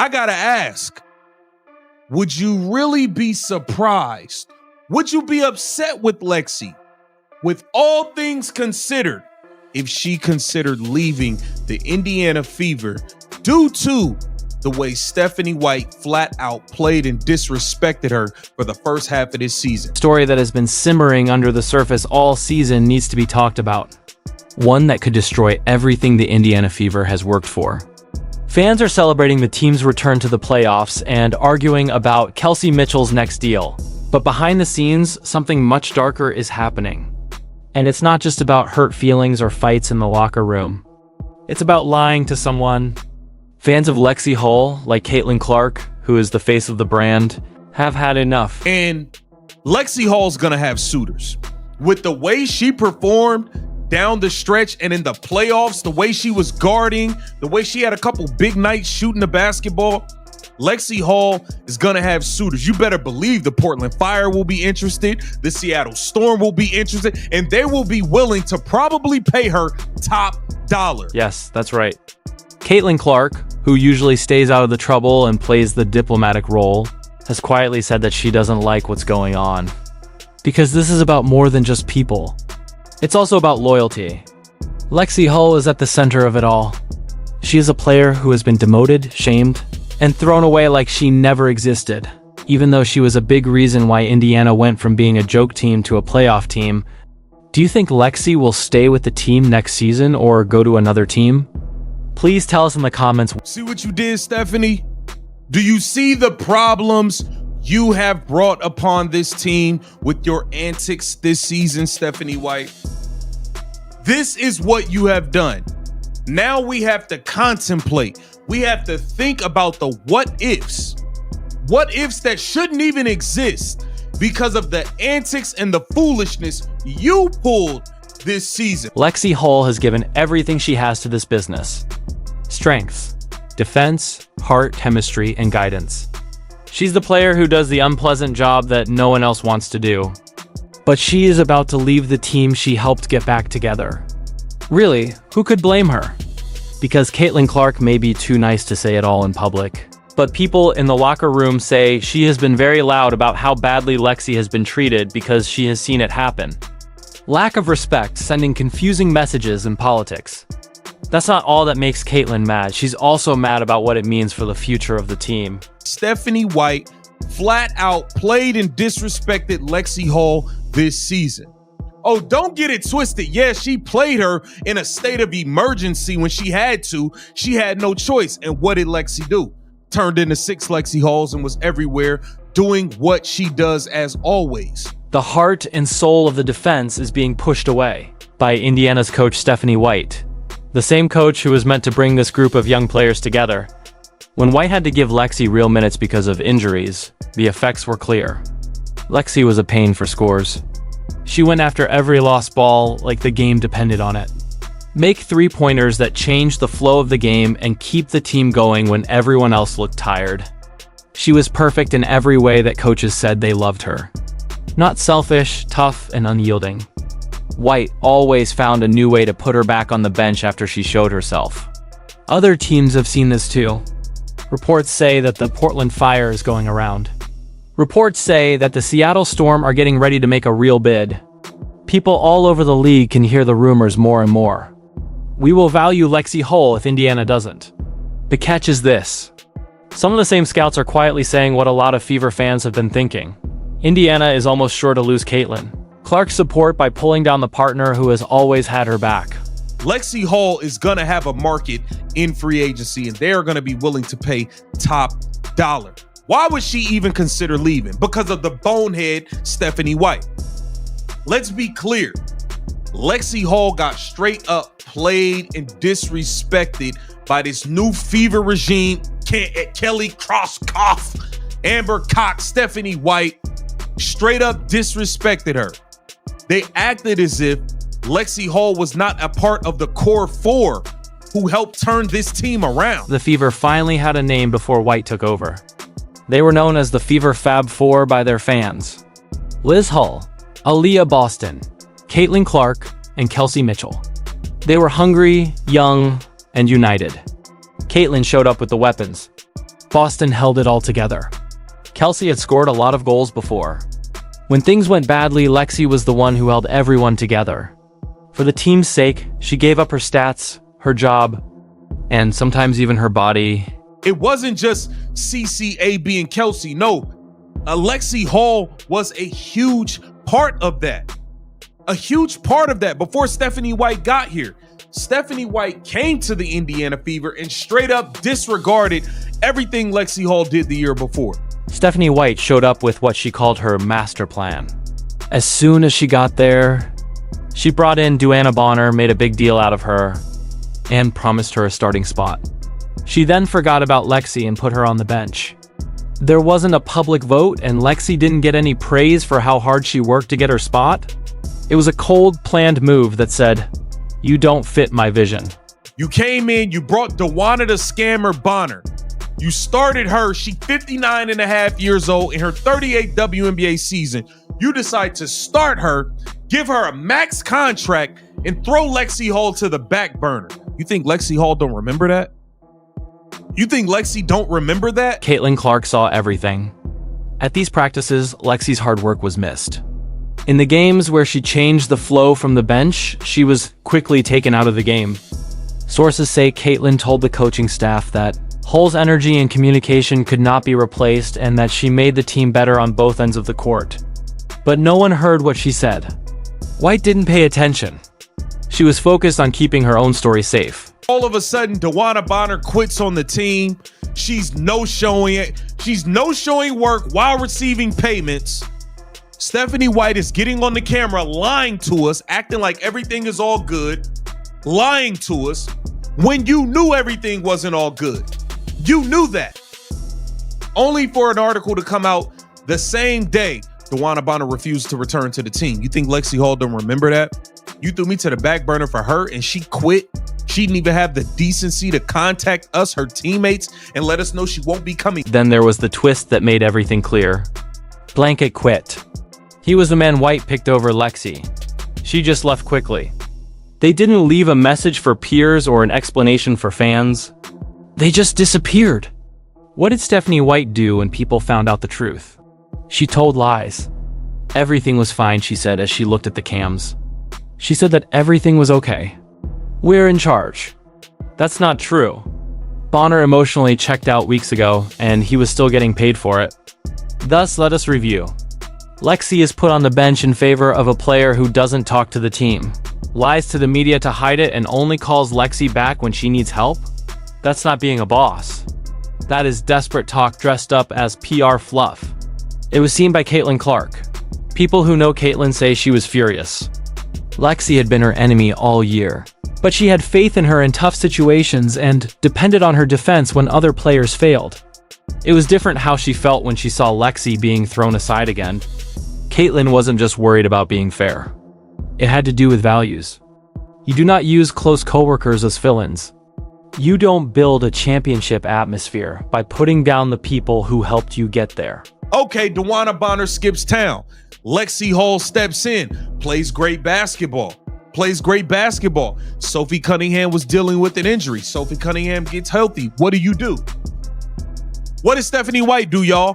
I gotta ask, would you really be surprised? Would you be upset with Lexie, with all things considered, if she considered leaving the Indiana Fever due to the way Stephanie White flat out played and disrespected her for the first half of this season? Story that has been simmering under the surface all season needs to be talked about. One that could destroy everything the Indiana Fever has worked for. Fans are celebrating the team's return to the playoffs and arguing about Kelsey Mitchell's next deal. But behind the scenes, something much darker is happening. And it's not just about hurt feelings or fights in the locker room. It's about lying to someone. Fans of Lexie Hull, like Caitlin Clark, who is the face of the brand, have had enough. And Lexie Hull's gonna have suitors. With the way she performed down the stretch and in the playoffs, the way she was guarding, the way she had a couple big nights shooting the basketball, Lexie Hull is gonna have suitors. You better believe the Portland Fire will be interested, the Seattle Storm will be interested, and they will be willing to probably pay her top dollar. Yes, that's right. Caitlin Clark, who usually stays out of the trouble and plays the diplomatic role, has quietly said that she doesn't like what's going on. Because this is about more than just people. It's also about loyalty. Lexie Hull is at the center of it all. She is a player who has been demoted, shamed, and thrown away like she never existed. Even though she was a big reason why Indiana went from being a joke team to a playoff team. Do you think Lexie will stay with the team next season or go to another team? Please tell us in the comments. See what you did, Stephanie? Do you see the problems you have brought upon this team with your antics this season, Stephanie White? This is what you have done. Now we have to contemplate. We have to think about the what ifs. What ifs that shouldn't even exist because of the antics and the foolishness you pulled this season. Lexie Hull has given everything she has to this business. Strengths, defense, heart, chemistry, and guidance. She's the player who does the unpleasant job that no one else wants to do. But she is about to leave the team she helped get back together. Really, who could blame her? Because Caitlin Clark may be too nice to say it all in public. But people in the locker room say she has been very loud about how badly Lexie has been treated because she has seen it happen. Lack of respect, sending confusing messages in politics. That's not all that makes Caitlin mad. She's also mad about what it means for the future of the team. Stephanie White flat out played and disrespected Lexie Hull this season. Oh, don't get it twisted. Yeah, she played her in a state of emergency when she had to. She had no choice. And what did Lexie do? Turned into 6 Lexie Hulls and was everywhere doing what she does as always. The heart and soul of the defense is being pushed away by Indiana's coach Stephanie White, the same coach who was meant to bring this group of young players together. When White had to give Lexie real minutes because of injuries, the effects were clear. Lexie was a pain for scores. She went after every lost ball like the game depended on it. Make three-pointers that change the flow of the game and keep the team going when everyone else looked tired. She was perfect in every way that coaches said they loved her. Not selfish, tough, and unyielding. White always found a new way to put her back on the bench after she showed herself. Other teams have seen this too. Reports say that the Portland Fire is going around. Reports say that the Seattle Storm are getting ready to make a real bid. People all over the league can hear the rumors more and more. We will value Lexie Hull if Indiana doesn't. The catch is this. Some of the same scouts are quietly saying what a lot of Fever fans have been thinking. Indiana is almost sure to lose Caitlin Clark's support by pulling down the partner who has always had her back. Lexie Hull is going to have a market in free agency, and they're going to be willing to pay top dollar. Why would she even consider leaving? Because of the bonehead Stephanie White. Let's be clear. Lexie Hull got straight up played and disrespected by this new Fever regime. Kelly Crosskoff, Amber Cox, Stephanie White straight up disrespected her. They acted as if Lexie Hull was not a part of the core 4 who helped turn this team around. The Fever finally had a name before White took over. They were known as the Fever Fab Four by their fans. Liz Hull, Aaliyah Boston, Caitlin Clark, and Kelsey Mitchell. They were hungry, young, and united. Caitlin showed up with the weapons. Boston held it all together. Kelsey had scored a lot of goals before. When things went badly, Lexie was the one who held everyone together. For the team's sake, she gave up her stats, her job, and sometimes even her body. It wasn't just CCAB and Kelsey. No, Lexie Hall was a huge part of that. A huge part of that before Stephanie White got here. Stephanie White came to the Indiana Fever and straight up disregarded everything Lexie Hall did the year before. Stephanie White showed up with what she called her master plan. As soon as she got there, she brought in Duana Bonner, made a big deal out of her, and promised her a starting spot. She then forgot about Lexie and put her on the bench. There wasn't a public vote, and Lexie didn't get any praise for how hard she worked to get her spot. It was a cold, planned move that said, "You don't fit my vision." You came in, you brought Duana the Scammer Bonner. You started her, she 59 and a half years old in her 38th WNBA season. You decide to start her, give her a max contract, and throw Lexie Hall to the back burner. You think Lexie Hall don't remember that? You think Lexie don't remember that? Caitlin Clark saw everything. At these practices, Lexie's hard work was missed. In the games where she changed the flow from the bench, she was quickly taken out of the game. Sources say Caitlin told the coaching staff that Hull's energy and communication could not be replaced and that she made the team better on both ends of the court. But no one heard what she said. White didn't pay attention. She was focused on keeping her own story safe. All of a sudden, Duana Bonner quits on the team. She's no-showing it. She's no-showing work while receiving payments. Stephanie White is getting on the camera, lying to us, acting like everything is all good, lying to us when you knew everything wasn't all good. You knew that. Only for an article to come out the same day Duana Bonner refused to return to the team. You think Lexie Hall don't remember that? You threw me to the back burner for her and she quit. She didn't even have the decency to contact us, her teammates, and let us know she won't be coming. Then there was the twist that made everything clear. Blanket quit. He was the man White picked over Lexie. She just left quickly. They didn't leave a message for peers or an explanation for fans. They just disappeared. What did Stephanie White do when people found out the truth? She told lies. Everything was fine, she said as she looked at the cams. She said that everything was okay. We're in charge. That's not true. Bonner emotionally checked out weeks ago, and he was still getting paid for it. Thus, let us review. Lexie is put on the bench in favor of a player who doesn't talk to the team, lies to the media to hide it, and only calls Lexie back when she needs help? That's not being a boss. That is desperate talk dressed up as PR fluff. It was seen by Caitlin Clark. People who know Caitlin say she was furious. Lexie had been her enemy all year, but she had faith in her in tough situations and depended on her defense when other players failed. It was different how she felt when she saw Lexie being thrown aside again. Caitlin wasn't just worried about being fair. It had to do with values. You do not use close coworkers as fill-ins. You don't build a championship atmosphere by putting down the people who helped you get there. Okay, Duana Bonner skips town. Lexie Hall steps in, plays great basketball. Sophie Cunningham was dealing with an injury. Sophie Cunningham gets healthy. What do? What did Stephanie White do, y'all?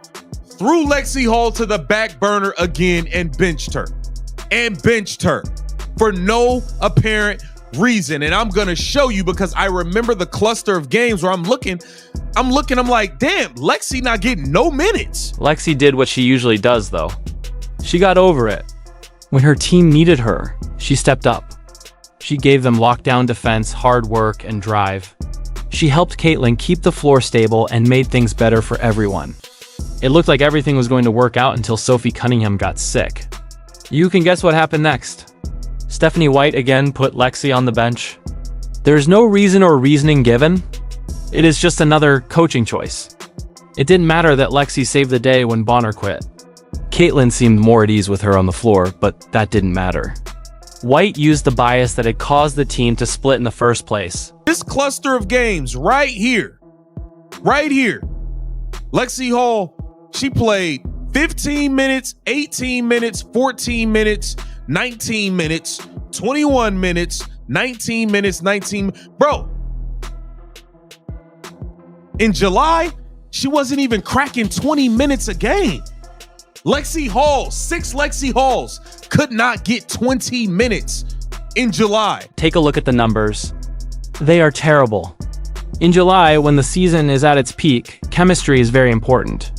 Threw Lexie Hall to the back burner again and benched her. For no apparent reason. And I'm going to show you because I remember the cluster of games where I'm looking, I'm like, damn, Lexie not getting no minutes. Lexie did what she usually does, though. She got over it. When her team needed her, she stepped up. She gave them lockdown defense, hard work, and drive. She helped Caitlin keep the floor stable and made things better for everyone. It looked like everything was going to work out until Sophie Cunningham got sick. You can guess what happened next. Stephanie White again put Lexie on the bench. There's no reason or reasoning given. It is just another coaching choice. It didn't matter that Lexie saved the day when Bonner quit. Caitlin seemed more at ease with her on the floor, but that didn't matter. White used the bias that had caused the team to split in the first place. This cluster of games right here, Lexie Hall, she played 15 minutes, 18 minutes, 14 minutes, 19 minutes, 21 minutes, 19 minutes, 19. Bro, in July, She wasn't even cracking 20 minutes a game. Lexie Hall, 6 Lexie Halls could not get 20 minutes in July. Take a look at the numbers. They are terrible. In July, when the season is at its peak, chemistry is very important.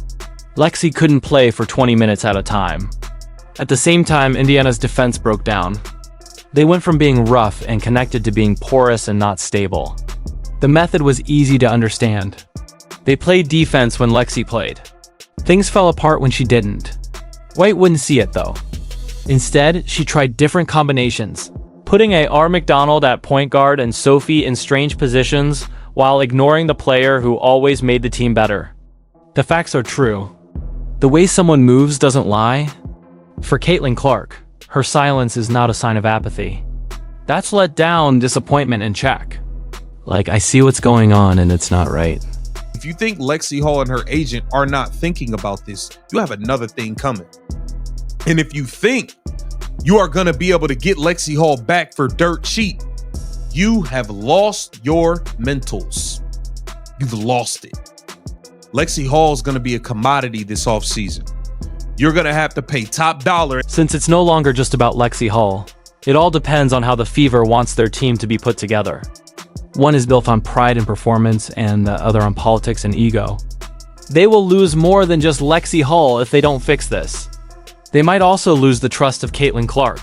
Lexie couldn't play for 20 minutes at a time. At the same time, Indiana's defense broke down. They went from being rough and connected to being porous and not stable. The method was easy to understand. They played defense when Lexie played. Things fell apart when she didn't. White wouldn't see it though. Instead, she tried different combinations, putting A.R. McDonald at point guard and Sophie in strange positions while ignoring the player who always made the team better. The facts are true. The way someone moves doesn't lie. For Caitlin Clark, her silence is not a sign of apathy. That's let down, disappointment, and check. Like, I see what's going on and it's not right. If you think Lexie Hall and her agent are not thinking about this, you have another thing coming. And if you think you are going to be able to get Lexie Hall back for dirt cheap, you have lost your mentals. You've lost it. Lexie Hall is going to be a commodity this offseason. You're going to have to pay top dollar. Since it's no longer just about Lexie Hall, it all depends on how the Fever wants their team to be put together. One is built on pride and performance, and the other on politics and ego. They will lose more than just Lexie Hall if they don't fix this. They might also lose the trust of Caitlin Clark.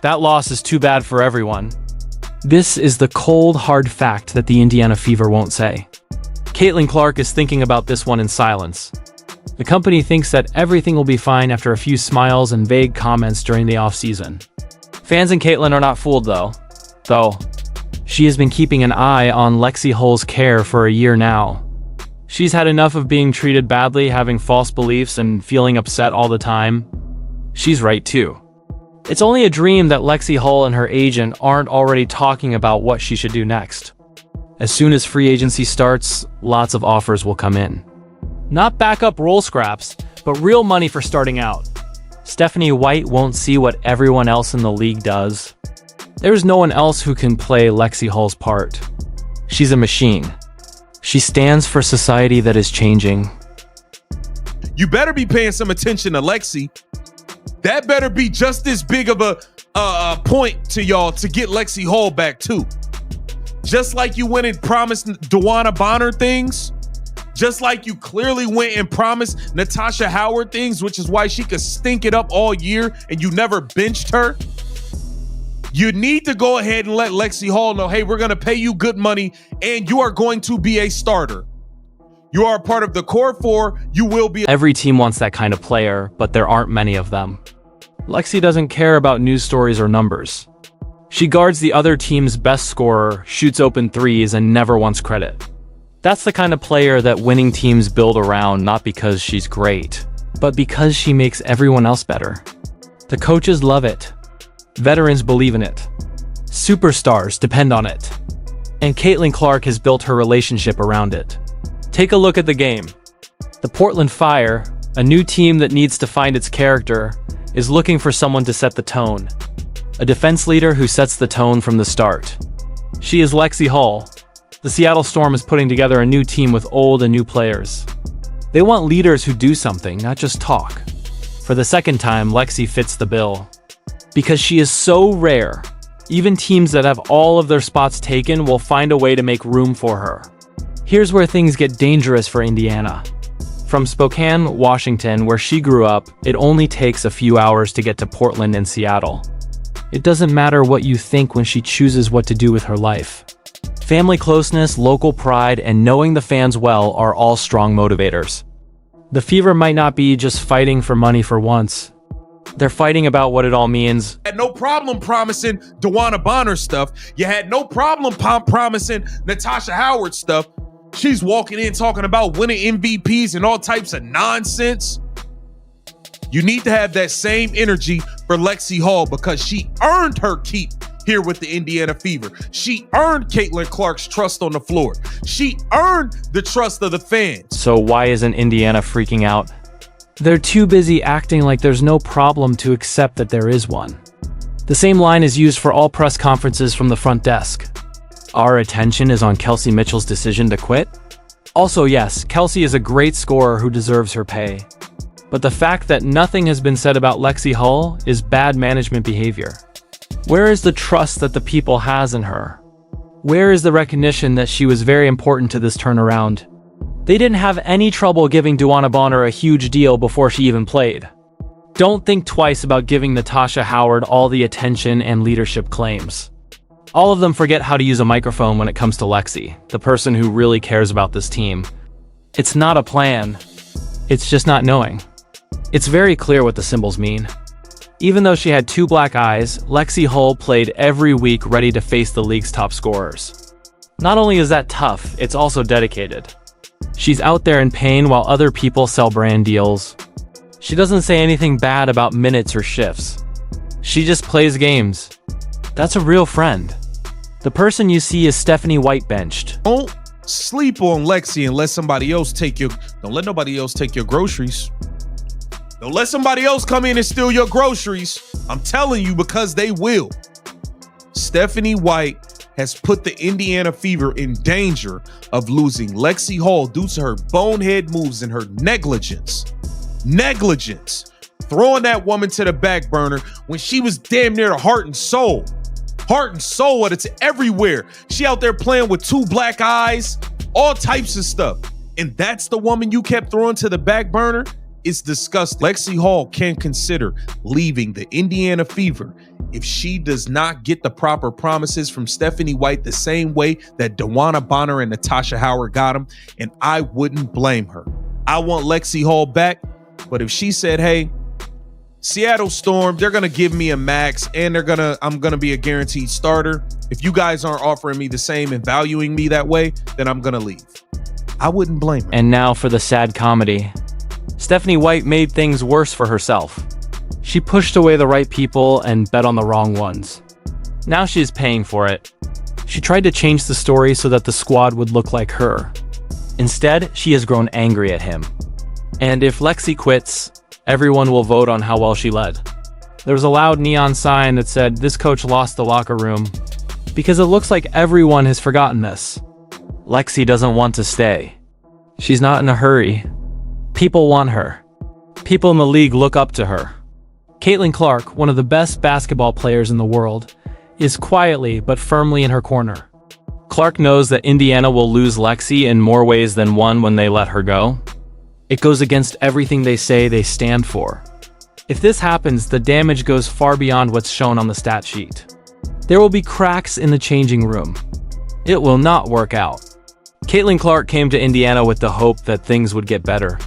That loss is too bad for everyone. This is the cold, hard fact that the Indiana Fever won't say. Caitlin Clark is thinking about this one in silence. The company thinks that everything will be fine after a few smiles and vague comments during the offseason. Fans and Caitlin are not fooled though. She has been keeping an eye on Lexie Hall's care for a year now. She's had enough of being treated badly, having false beliefs, and feeling upset all the time. She's right too. It's only a dream that Lexie Hall and her agent aren't already talking about what she should do next. As soon as free agency starts, lots of offers will come in. Not backup roll scraps, but real money for starting out. Stephanie White won't see what everyone else in the league does. There's no one else who can play Lexie Hall's part. She's a machine. She stands for society that is changing. You better be paying some attention to Lexie. That better be just as big of a point to y'all to get Lexie Hall back too. Just like you went and promised DeWanna Bonner things, just like you clearly went and promised Natasha Howard things, which is why she could stink it up all year and you never benched her. You need to go ahead and let Lexie Hall know, hey, we're going to pay you good money and you are going to be a starter. You are a part of the core 4. You will be. Every team wants that kind of player, but there aren't many of them. Lexie doesn't care about news stories or numbers. She guards the other team's best scorer, shoots open threes, and never wants credit. That's the kind of player that winning teams build around, not because she's great, but because she makes everyone else better. The coaches love it. Veterans believe in it. Superstars depend on it. And Caitlin Clark has built her relationship around it. Take a look at the game. The Portland Fire, a new team that needs to find its character, is looking for someone to set the tone. A defense leader who sets the tone from the start. She is Lexie Hall. The Seattle Storm is putting together a new team with old and new players. They want leaders who do something, not just talk. For the second time, Lexie fits the bill. Because she is so rare, even teams that have all of their spots taken will find a way to make room for her. Here's where things get dangerous for Indiana. From Spokane, Washington, where she grew up, it only takes a few hours to get to Portland and Seattle. It doesn't matter what you think when she chooses what to do with her life. Family closeness, local pride, and knowing the fans well are all strong motivators. The Fever might not be just fighting for money for once. They're fighting about what it all means. You had no problem promising DeWanna Bonner stuff. You had no problem promising Natasha Howard stuff. She's walking in talking about winning MVPs and all types of nonsense. You need to have that same energy for Lexie Hall because she earned her keep here with the Indiana Fever. She earned Caitlin Clark's trust on the floor. She earned the trust of the fans. So why isn't Indiana freaking out? They're too busy acting like there's no problem to accept that there is one. The same line is used for all press conferences from the front desk. Our attention is on Kelsey Mitchell's decision to quit? Also, yes, Kelsey is a great scorer who deserves her pay. But the fact that nothing has been said about Lexie Hull is bad management behavior. Where is the trust that the people has in her? Where is the recognition that she was very important to this turnaround? They didn't have any trouble giving DeWanna Bonner a huge deal before she even played. Don't think twice about giving Natasha Howard all the attention and leadership claims. All of them forget how to use a microphone when it comes to Lexie, the person who really cares about this team. It's not a plan. It's just not knowing. It's very clear what the symbols mean. Even though she had 2 black eyes, Lexie Hull played every week ready to face the league's top scorers. Not only is that tough, it's also dedicated. She's out there in pain while other people sell brand deals. She doesn't say anything bad about minutes or shifts. She just plays games. That's a real friend. The person you see is Stephanie White benched. Don't sleep on Lexie and let somebody else don't let nobody else take your groceries. Don't let somebody else come in and steal your groceries. I'm telling you, because they will. Stephanie White has put the Indiana Fever in danger of losing Lexie Hull due to her bonehead moves and her negligence. Throwing that woman to the back burner when she was damn near the heart and soul. It's everywhere. She out there playing with 2 black eyes, all types of stuff. And that's the woman you kept throwing to the back burner? It's disgusting. Lexie Hull can consider leaving the Indiana Fever if she does not get the proper promises from Stephanie White the same way that DeWanna Bonner and Natasha Howard got them, and I wouldn't blame her. I want Lexie Hull back, but if she said, hey, Seattle Storm, they're going to give me a max and I'm going to be a guaranteed starter. If you guys aren't offering me the same and valuing me that way, then I'm going to leave. I wouldn't blame her. And now for the sad comedy. Stephanie White made things worse for herself. She pushed away the right people and bet on the wrong ones. Now she's paying for it. She tried to change the story so that the squad would look like her. Instead, she has grown angry at him. And if Lexie quits, everyone will vote on how well she led. There was a loud neon sign that said, "This coach lost the locker room," because it looks like everyone has forgotten this. Lexie doesn't want to stay. She's not in a hurry. People want her. People in the league look up to her. Caitlin Clark, one of the best basketball players in the world, is quietly but firmly in her corner. Clark knows that Indiana will lose Lexie in more ways than one when they let her go. It goes against everything they say they stand for. If this happens, the damage goes far beyond what's shown on the stat sheet. There will be cracks in the changing room. It will not work out. Caitlin Clark came to Indiana with the hope that things would get better.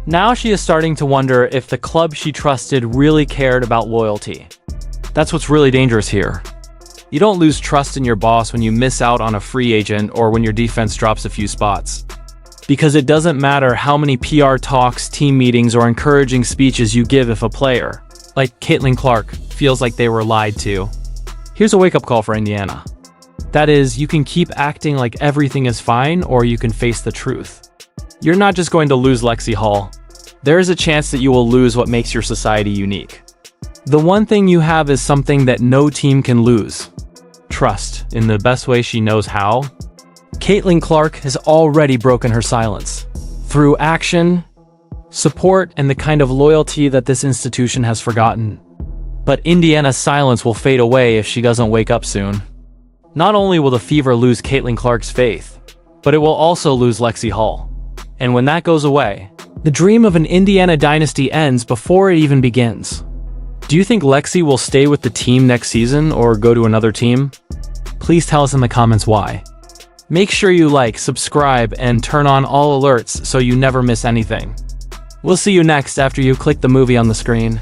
Now she is starting to wonder if the club she trusted really cared about loyalty. That's what's really dangerous here. You don't lose trust in your boss when you miss out on a free agent or when your defense drops a few spots. Because it doesn't matter how many PR talks, team meetings, or encouraging speeches you give if a player, like Caitlin Clark, feels like they were lied to. Here's a wake-up call for Indiana. That is, you can keep acting like everything is fine, or you can face the truth. You're not just going to lose Lexie Hull. There is a chance that you will lose what makes your society unique. The one thing you have is something that no team can lose. Trust, in the best way she knows how. Caitlin Clark has already broken her silence. Through action, support, and the kind of loyalty that this institution has forgotten. But Indiana's silence will fade away if she doesn't wake up soon. Not only will the Fever lose Caitlin Clark's faith, but it will also lose Lexie Hull. And when that goes away, the dream of an Indiana dynasty ends before it even begins. Do you think Lexie will stay with the team next season or go to another team? Please tell us in the comments why. Make sure you like, subscribe, and turn on all alerts so you never miss anything. We'll see you next after you click the movie on the screen.